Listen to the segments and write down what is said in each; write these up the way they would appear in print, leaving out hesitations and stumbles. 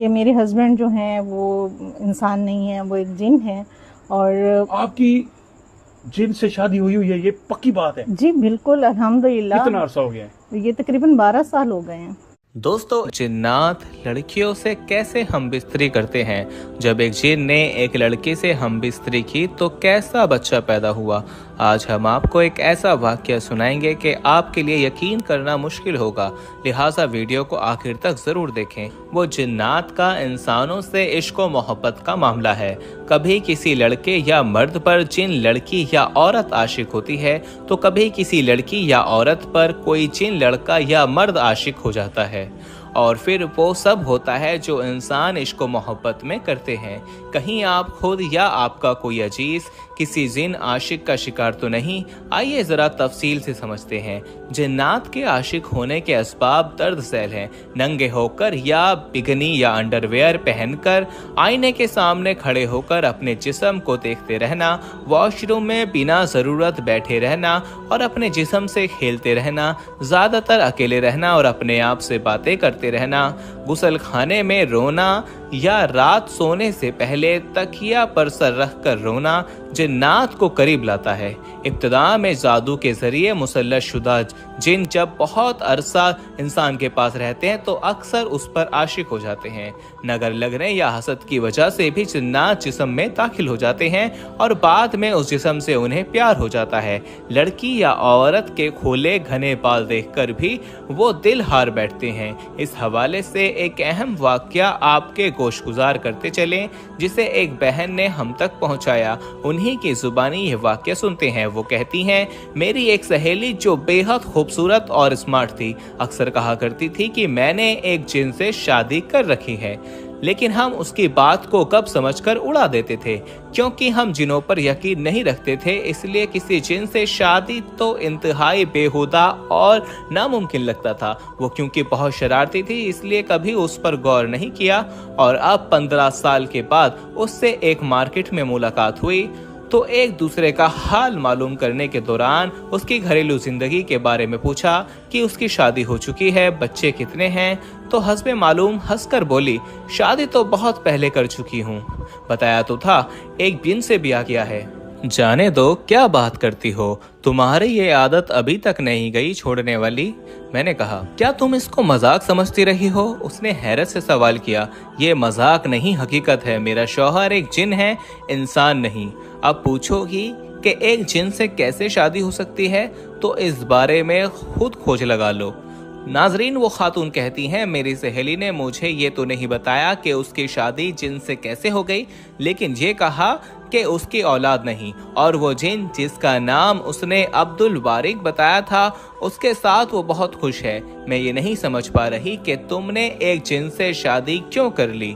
کہ میرے ہسبینڈ جو ہیں وہ انسان نہیں ہیں، وہ ایک جن ہے. اور آپ کی جن سے شادی ہوئی ہے، یہ پکی بات ہے؟ جی بالکل، الحمدللہ. کتنا عرصہ ہو گیا ہے؟ یہ تقریباً 12 سال ہو گئے ہیں. دوستو، جنات لڑکیوں سے کیسے ہم بستری کرتے ہیں؟ جب ایک جن نے ایک لڑکی سے ہم بستری کی تو کیسا بچہ پیدا ہوا؟ آج ہم آپ کو ایک ایسا واقعہ سنائیں گے کہ آپ کے لیے یقین کرنا مشکل ہوگا، لہٰذا ویڈیو کو آخر تک ضرور دیکھیں. وہ جنات کا انسانوں سے عشق و محبت کا معاملہ ہے. کبھی کسی لڑکے یا مرد پر جن لڑکی یا عورت عاشق ہوتی ہے تو کبھی کسی لڑکی یا عورت پر کوئی جن لڑکا یا مرد عاشق ہو جاتا ہے. اور پھر وہ سب ہوتا ہے جو انسان عشق و محبت میں کرتے ہیں. کہیں آپ خود یا آپ کا کوئی عزیز کسی جن عاشق کا شکار تو نہیں؟ آئیے ذرا تفصیل سے سمجھتے ہیں. جنات کے عاشق ہونے کے اسباب درد ذیل ہیں. ننگے ہو کر یا بگنی یا انڈر ویئر پہن کر آئینے کے سامنے کھڑے ہو کر اپنے جسم کو دیکھتے رہنا، واش روم میں بنا ضرورت بیٹھے رہنا اور اپنے جسم سے کھیلتے رہنا، زیادہ تر اکیلے رہنا اور اپنے آپ سے باتیں کرتے رہنا، غسل خانے میں رونا یا رات سونے سے پہلے تکیہ پر سر رکھ کر رونا جنات کو قریب لاتا ہے. ابتدا میں جادو کے ذریعے مسلط شدہ جن جب بہت عرصہ انسان کے پاس رہتے ہیں تو اکثر اس پر عاشق ہو جاتے ہیں. نظر لگنے یا حسد کی وجہ سے بھی جنات جسم میں داخل ہو جاتے ہیں اور بعد میں اس جسم سے انہیں پیار ہو جاتا ہے. لڑکی یا عورت کے کھلے گھنے بال دیکھ کر بھی وہ دل ہار بیٹھتے ہیں. اس حوالے سے ایک اہم واقعہ آپ کے گوش گزار کرتے چلیں جسے ایک بہن نے ہم تک پہنچایا. انہی کی زبانی یہ واقعہ سنتے ہیں. وہ کہتی ہیں، میری ایک سہیلی جو بے حد خوبصورت اور اسمارٹ تھی اکثر کہا کرتی تھی کہ میں نے ایک جن سے شادی کر رکھی ہے، لیکن ہم اس کی بات کو کب سمجھ کر اڑا دیتے تھے کیونکہ ہم جنوں پر یقین نہیں رکھتے تھے. اس لیے کسی جن سے شادی تو انتہائی بیہودہ اور ناممکن لگتا تھا. وہ کیونکہ بہت شرارتی تھی اس لیے کبھی اس پر غور نہیں کیا. اور اب 15 سال کے بعد اس سے ایک مارکیٹ میں ملاقات ہوئی تو ایک دوسرے کا حال معلوم کرنے کے دوران اس کی گھریلو زندگی کے بارے میں پوچھا کہ اس کی شادی ہو چکی ہے، بچے کتنے ہیں؟ تو حسب معلوم ہنس کر بولی، شادی تو بہت پہلے کر چکی ہوں. بتایا تو تھا ایک جن سے بیاہ کیا ہے. جانے دو، کیا بات کرتی ہو، تمہاری یہ عادت ابھی تک نہیں گئی چھوڑنے والی؟ میں نے کہا، کیا تم اس کو مذاق سمجھتی رہی ہو؟ اس نے حیرت سے سوال کیا. یہ مذاق نہیں، حقیقت ہے. میرا شوہر ایک جن ہے، انسان نہیں. اب پوچھو گی کہ ایک جن سے کیسے شادی ہو سکتی ہے تو اس بارے میں خود کھوج لگا لو. ناظرین، وہ خاتون کہتی ہیں، میری سہیلی نے مجھے یہ تو نہیں بتایا کہ اس کی شادی جن سے کیسے ہو گئی، لیکن یہ کہا کہ اس کی اولاد نہیں، اور وہ جن جس کا نام اس نے عبد البارک بتایا تھا اس کے ساتھ وہ بہت خوش ہے. میں یہ نہیں سمجھ پا رہی کہ تم نے ایک جن سے شادی کیوں کر لی.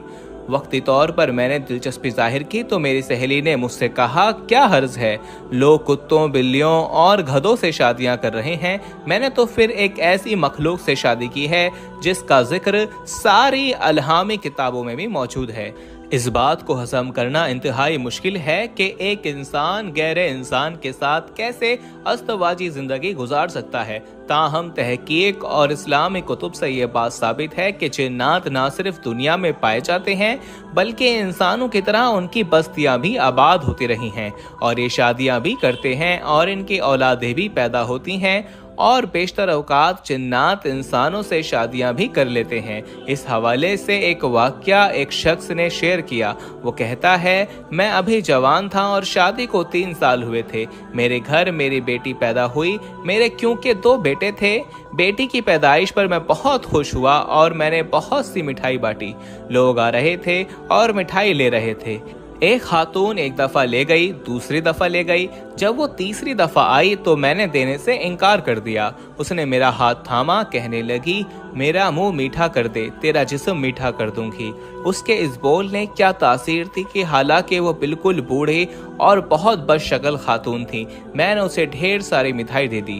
وقتی طور پر میں نے دلچسپی ظاہر کی تو میری سہیلی نے مجھ سے کہا، کیا حرج ہے، لوگ کتوں، بلیوں اور گدھوں سے شادیاں کر رہے ہیں، میں نے تو پھر ایک ایسی مخلوق سے شادی کی ہے جس کا ذکر ساری الہامی کتابوں میں بھی موجود ہے. اس بات کو ہضم کرنا انتہائی مشکل ہے کہ ایک انسان غیر انسان کے ساتھ کیسے ازدواجی زندگی گزار سکتا ہے. تاہم تحقیق اور اسلامی کتب سے یہ بات ثابت ہے کہ جنات نہ صرف دنیا میں پائے جاتے ہیں بلکہ انسانوں کی طرح ان کی بستیاں بھی آباد ہوتی رہی ہیں اور یہ شادیاں بھی کرتے ہیں اور ان کی اولادیں بھی پیدا ہوتی ہیں، اور بیشتر اوقات جنات انسانوں سے شادیاں بھی کر لیتے ہیں. اس حوالے سے ایک واقعہ ایک شخص نے شیئر کیا. وہ کہتا ہے، میں ابھی جوان تھا اور شادی کو 3 سال ہوئے تھے. میرے گھر میری بیٹی پیدا ہوئی. میرے کیونکہ 2 بیٹے تھے، بیٹی کی پیدائش پر میں بہت خوش ہوا اور میں نے بہت سی مٹھائی بانٹی. لوگ آ رہے تھے اور مٹھائی لے رہے تھے. ایک خاتون ایک دفعہ لے گئی، دوسری دفعہ لے گئی. جب وہ تیسری دفعہ آئی تو میں نے دینے سے انکار کر دیا. اس نے میرا ہاتھ تھاما، کہنے لگی، میرا منہ میٹھا کر دے، تیرا جسم میٹھا کر دوں گی. اس کے اس بول نے کیا تاثیر تھی کہ حالانکہ وہ بالکل بوڑھے اور بہت بد شکل خاتون تھی، میں نے اسے ڈھیر ساری مٹھائی دے دی.